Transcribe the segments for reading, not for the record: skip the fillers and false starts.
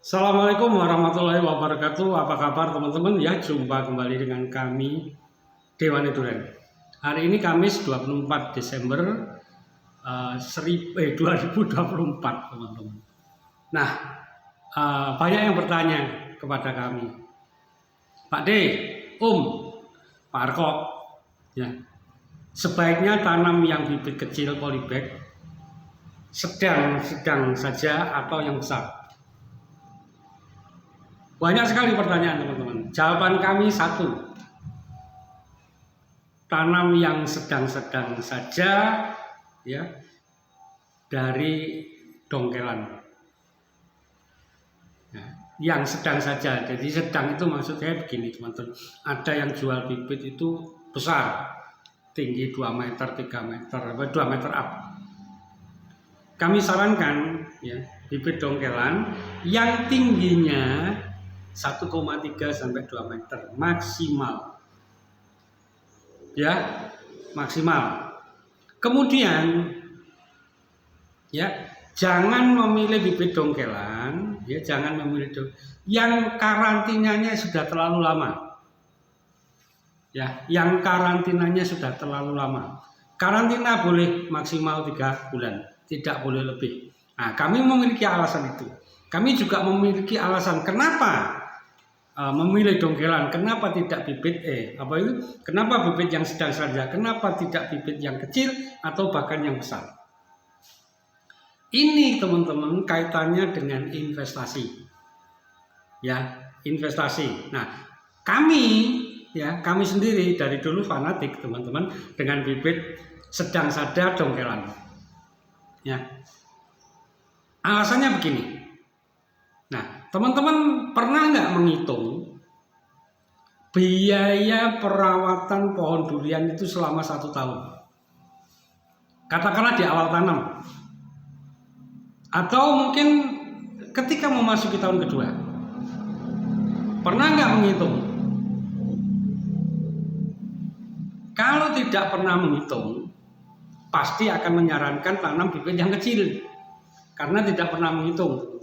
Assalamualaikum warahmatullahi wabarakatuh. Apa kabar teman-teman? Ya, jumpa kembali dengan kami Dewan Duren. Hari ini Kamis 24 Desember 2024, teman-teman. Nah, banyak yang bertanya kepada kami, Pak D, Pak Arko, ya, sebaiknya tanam yang bibit kecil polybag sedang saja atau yang besar? Banyak sekali pertanyaan, teman-teman. Jawaban kami satu, tanam yang sedang-sedang saja, ya, dari dongkelan. Ya, yang sedang saja. Jadi sedang itu maksudnya begini, teman-teman. Ada yang jual bibit itu besar, tinggi 2 meter, 3 meter, 2 meter up. Kami sarankan, ya, bibit dongkelan yang tingginya 1,3 sampai 2 meter maksimal. Ya, maksimal. Kemudian, ya, jangan memilih bibit dongkelan, ya, jangan memilih yang karantinanya sudah terlalu lama. Ya, yang karantinanya sudah terlalu lama. Karantina boleh maksimal 3 bulan, tidak boleh lebih. Nah, kami memiliki alasan itu. Kami juga memiliki alasan kenapa memilih dongkelan, kenapa tidak bibit kenapa bibit yang sedang saja, kenapa tidak bibit yang kecil atau bahkan yang besar. Ini, teman-teman, kaitannya dengan investasi. Ya, investasi. Nah, kami sendiri dari dulu fanatik, teman-teman, dengan bibit sedang saja dongkelan. Ya. Alasannya begini. Nah, teman-teman pernah nggak menghitung biaya perawatan pohon durian itu selama 1 tahun? Katakanlah di awal tanam, atau mungkin ketika memasuki tahun kedua. Pernah nggak menghitung? Kalau tidak pernah menghitung, pasti akan menyarankan tanam bibit yang kecil, karena tidak pernah menghitung.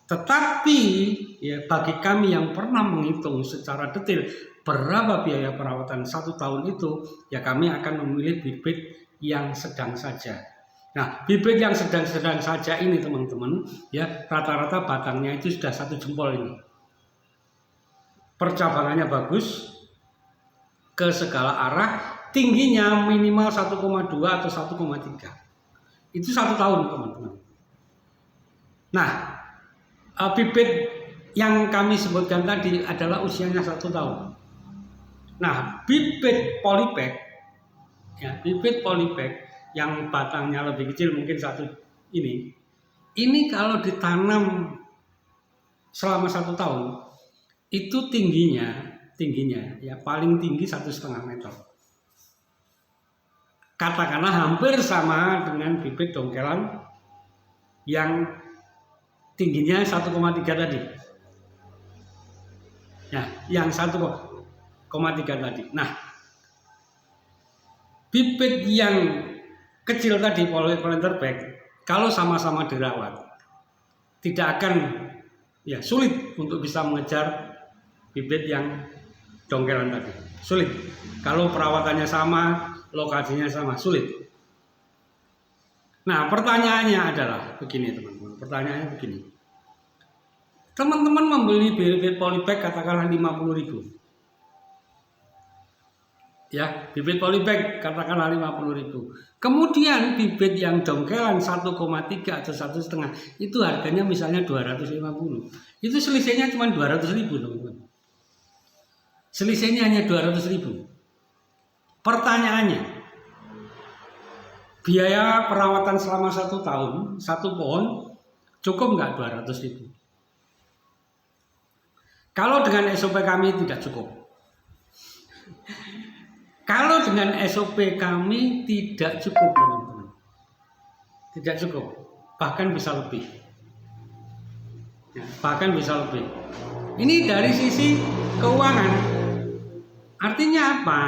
Tetapi, ya, bagi kami yang pernah menghitung secara detail berapa biaya perawatan 1 tahun itu, ya kami akan memilih bibit yang sedang saja. Nah, bibit yang sedang-sedang saja ini, teman-teman, ya, rata-rata batangnya itu sudah 1 jempol ini. Percabangannya bagus ke segala arah, tingginya minimal 1,2 atau 1,3. Itu 1 tahun, teman-teman. Nah, bibit yang kami sebutkan tadi adalah usianya 1 tahun. Nah, bibit polybag, ya, bibit polybag yang batangnya lebih kecil, mungkin ini kalau ditanam selama 1 tahun, itu tingginya ya paling tinggi 1,5 meter. Katakanlah hampir sama dengan bibit dongkelan yang tingginya 1,3 tadi. Ya, yang 1,3 tadi. Nah, bibit yang kecil tadi, polenter bag, kalau sama-sama dirawat, tidak akan, ya, sulit untuk bisa mengejar bibit yang dongkelan tadi. Sulit. Kalau perawatannya sama, lokasinya sama, sulit. Nah, pertanyaannya adalah begini, teman-teman. Pertanyaannya begini. Teman-teman membeli bibit polybag katakanlah 50.000. Ya, bibit polybag katakanlah 50.000. Kemudian bibit yang dongkelan 1,3 atau 1,5 itu harganya misalnya 250. Itu selisihnya cuma 200.000, teman-teman. Selisihnya hanya 200.000. Pertanyaannya, biaya perawatan selama 1 tahun, 1 pohon, cukup nggak 200.000? Kalau dengan SOP kami tidak cukup. Kalau dengan SOP kami tidak cukup, teman-teman. Tidak cukup, bahkan bisa lebih. Ya, bahkan bisa lebih. Ini dari sisi keuangan. Artinya apa?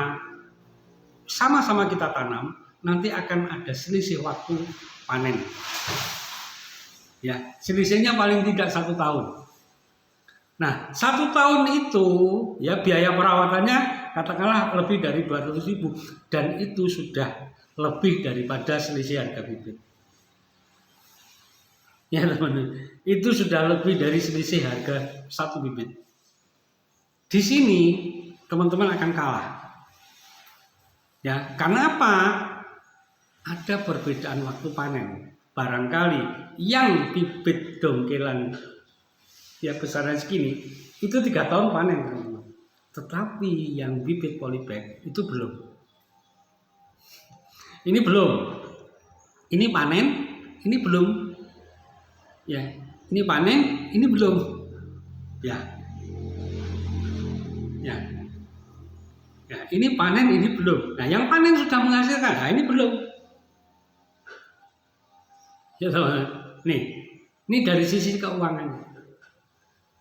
Sama-sama kita tanam, nanti akan ada selisih waktu panen. Ya, selisihnya paling tidak 1 tahun. Nah, 1 tahun itu ya biaya perawatannya katakanlah lebih dari 200.000 dan itu sudah lebih daripada selisih harga bibit. Ya teman-teman, itu sudah lebih dari selisih harga satu bibit. Di sini teman-teman akan kalah. Ya, karena apa? Ada perbedaan waktu panen. Barangkali yang bibit dongkelan ya besaran segini itu 3 tahun panen teman-teman. Tetapi yang bibit polybag itu belum. Ini belum. Ini panen, ini belum. Ya, ini panen, ini belum. Ya. Ya. Ya, ini panen, ini belum. Nah, yang panen sudah menghasilkan. Nah, ini belum. Ya, teman-teman. Ini dari sisi keuangan.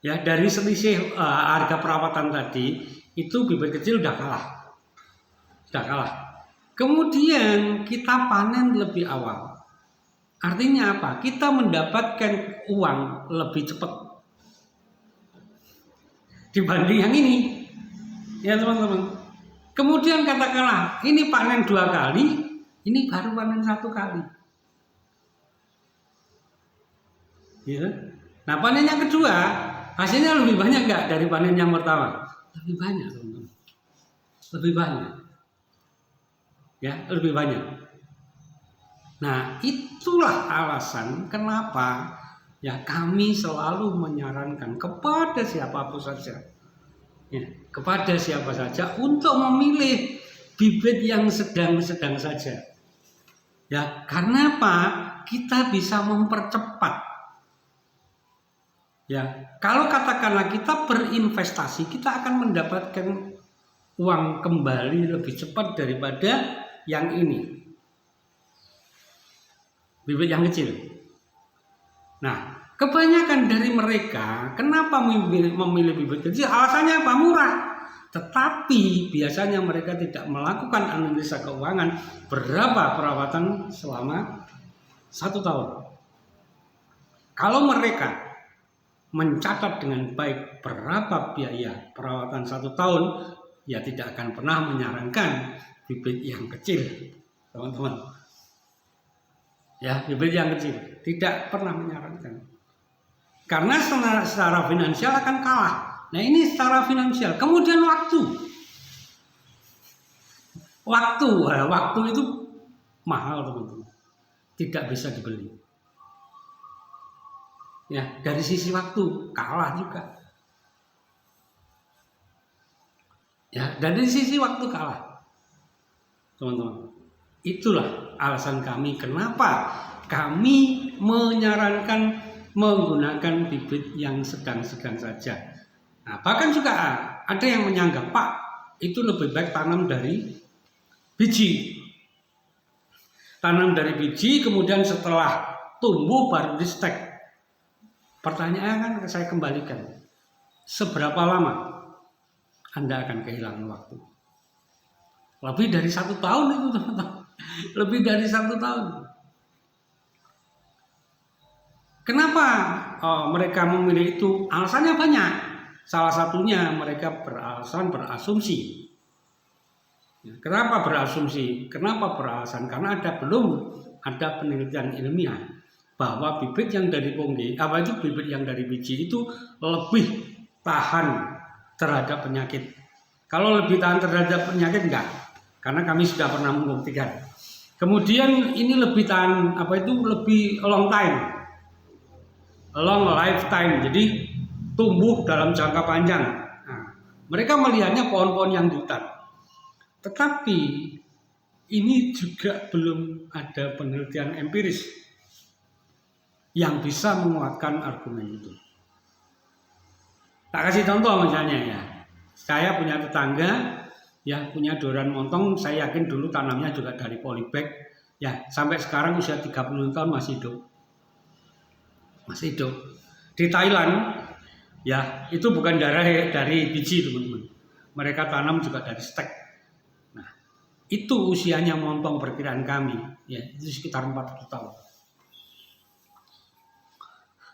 Ya, dari selisih harga perawatan tadi itu bibit kecil udah kalah. Sudah kalah. Kemudian kita panen lebih awal. Artinya apa? Kita mendapatkan uang lebih cepat dibanding yang ini. Ya teman-teman. Kemudian katakanlah ini panen 2 kali, ini baru panen 1 kali. Ya. Nah, panen yang kedua hasilnya lebih banyak nggak dari panen yang pertama? Lebih banyak teman-teman. Lebih banyak. Ya, lebih banyak. Nah, itulah alasan kenapa ya kami selalu menyarankan kepada siapapun saja, ya, kepada siapa saja untuk memilih bibit yang sedang-sedang saja. Ya, karena apa? Kita bisa mempercepat. Ya, kalau katakanlah kita berinvestasi, kita akan mendapatkan uang kembali lebih cepat daripada yang ini. Bibit yang kecil. Nah, kebanyakan dari mereka kenapa memilih bibit kecil? Alasannya apa? Murah. Tetapi biasanya mereka tidak melakukan analisa keuangan berapa perawatan selama 1 tahun. Kalau mereka mencatat dengan baik berapa biaya perawatan 1 tahun, ya tidak akan pernah menyarankan bibit yang kecil, teman-teman. Ya, bibit yang kecil tidak pernah menyarankan karena secara finansial akan kalah. Nah, ini secara finansial. Kemudian waktu itu mahal teman-teman, tidak bisa dibeli. Ya, dari sisi waktu kalah juga. Ya, dari sisi waktu kalah, teman-teman. Itulah alasan kami kenapa kami menyarankan menggunakan bibit yang sedang-sedang saja. Nah, bahkan juga ada yang menyanggap, Pak, itu lebih baik tanam dari biji. Tanam dari biji, kemudian setelah tumbuh baru di stek. Pertanyaan kan saya kembalikan, seberapa lama Anda akan kehilangan waktu? Lebih dari 1 tahun itu teman-teman. Lebih dari 1 tahun. Kenapa mereka memilih itu? Alasannya banyak. Salah satunya mereka berasumsi. Kenapa berasumsi? Kenapa beralasan? Karena belum ada penelitian ilmiah bahwa bibit yang dari bibit yang dari biji itu lebih tahan terhadap penyakit. Kalau lebih tahan terhadap penyakit enggak, karena kami sudah pernah membuktikan. Kemudian ini lebih tahan lebih long lifetime, jadi tumbuh dalam jangka panjang. Nah, mereka melihatnya pohon-pohon yang di hutan. Tetapi ini juga belum ada penelitian empiris yang bisa menguatkan argumen itu. Tak kasih contoh misalnya ya. Saya punya tetangga ya punya doran montong, saya yakin dulu tanamnya juga dari polybag. Ya, sampai sekarang usia 30 tahun masih hidup. Masih hidup. Di Thailand ya, itu bukan dari biji, teman-teman. Mereka tanam juga dari stek. Nah, itu usianya montong perkiraan kami, ya, itu sekitar 40 tahun.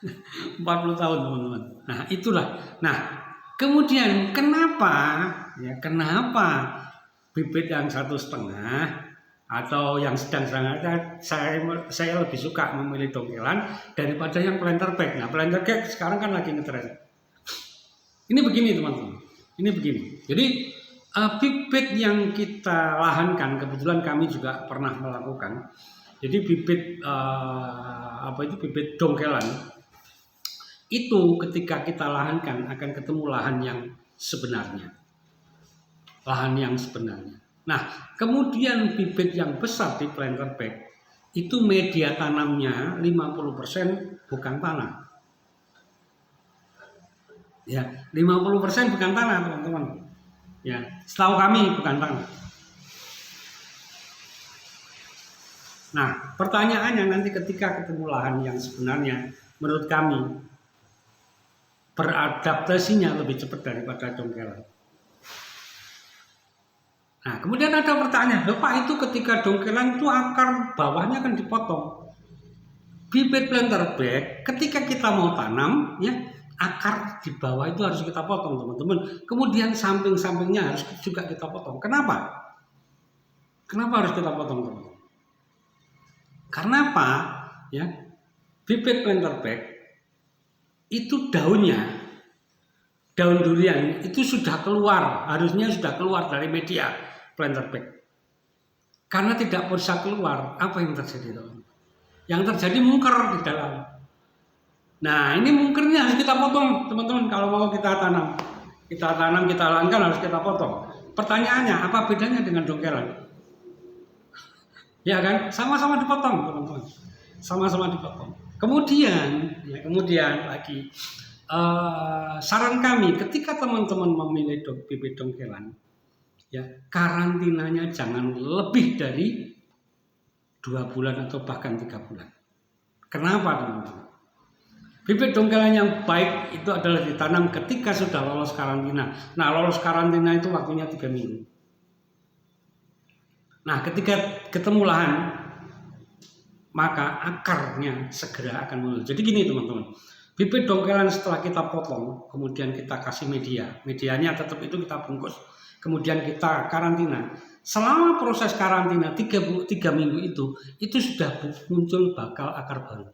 40 tahun teman-teman. Nah itulah. Nah kemudian kenapa bibit yang 1,5 atau yang sedang-sedang saya lebih suka memilih dongkelan daripada yang planter bag. Nah planter bag sekarang kan lagi ngetren. Ini begini teman-teman. Ini begini. Jadi bibit yang kita lahankan, kebetulan kami juga pernah melakukan. Jadi bibit bibit dongkelan itu ketika kita lahankan akan ketemu lahan yang sebenarnya. Lahan yang sebenarnya. Nah, kemudian bibit yang besar di planter bag itu media tanamnya 50% bukan tanah. Ya, 50% bukan tanah, teman-teman. Ya, setahu kami bukan tanah. Nah, pertanyaannya nanti ketika ketemu lahan yang sebenarnya menurut kami beradaptasinya lebih cepat daripada dongkelan. Nah, kemudian ada pertanyaan, Pak itu ketika dongkelan itu akar bawahnya kan dipotong. Bibit planter bag ketika kita mau tanam, ya akar di bawah itu harus kita potong, teman-teman. Kemudian samping-sampingnya harus juga kita potong. Kenapa? Kenapa harus kita potong, teman-teman? Karena apa? Ya, bibit planter bag itu daun durian itu sudah keluar, harusnya sudah keluar dari media planter bag. Karena tidak bisa keluar, apa yang terjadi, teman-teman? Yang terjadi mungker di dalam. Nah, ini mungkernya harus kita potong, teman-teman. Kalau mau kita tanam, kita lahankan harus kita potong. Pertanyaannya, apa bedanya dengan dongkelan? Ya kan, sama-sama dipotong, teman-teman. Sama-sama dipotong. Kemudian lagi saran kami ketika teman-teman memilih bibit dongkelan, ya karantinanya jangan lebih dari 2 bulan atau bahkan 3 bulan. Kenapa, teman-teman? Bibit dongkelan yang baik itu adalah ditanam ketika sudah lolos karantina. Nah, lolos karantina itu waktunya 3 minggu. Nah, ketika ketemu lahan, maka akarnya segera akan muncul. Jadi gini, teman-teman. Bibit dongkelan setelah kita potong, kemudian kita kasih medianya tetap itu kita bungkus, kemudian kita karantina. Selama proses karantina 3 minggu itu sudah muncul bakal akar baru.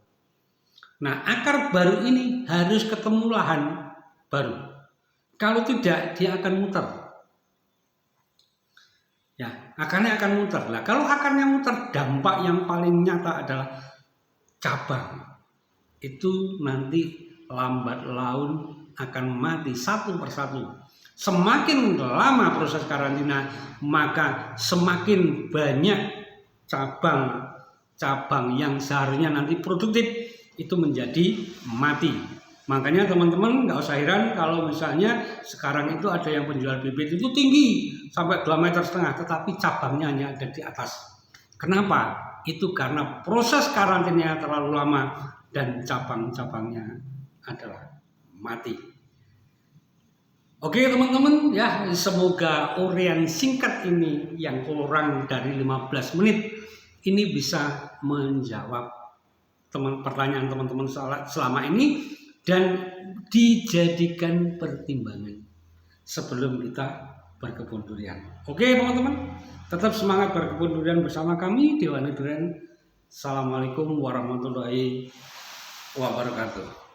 Nah, akar baru ini harus ketemu lahan baru. Kalau tidak, dia akan muter. Ya, akarnya akan muter. Nah, kalau akarnya muter, dampak yang paling nyata adalah cabang. Itu nanti lambat laun akan mati satu persatu. Semakin lama proses karantina, maka semakin banyak cabang yang seharusnya nanti produktif itu menjadi mati. Makanya teman-teman nggak usah heran kalau misalnya sekarang itu ada yang penjual bibit itu tinggi sampai 2,5 meter, tetapi cabangnya hanya ada di atas. Kenapa? Itu karena proses karantinanya terlalu lama dan cabang-cabangnya adalah mati. Oke teman-teman, ya semoga uraian singkat ini yang kurang dari 15 menit ini bisa menjawab pertanyaan teman-teman selama ini dan dijadikan pertimbangan sebelum kita berkebun durian. Oke teman-teman, tetap semangat berkebun durian bersama kami Dewani Durian. Assalamualaikum warahmatullahi wabarakatuh.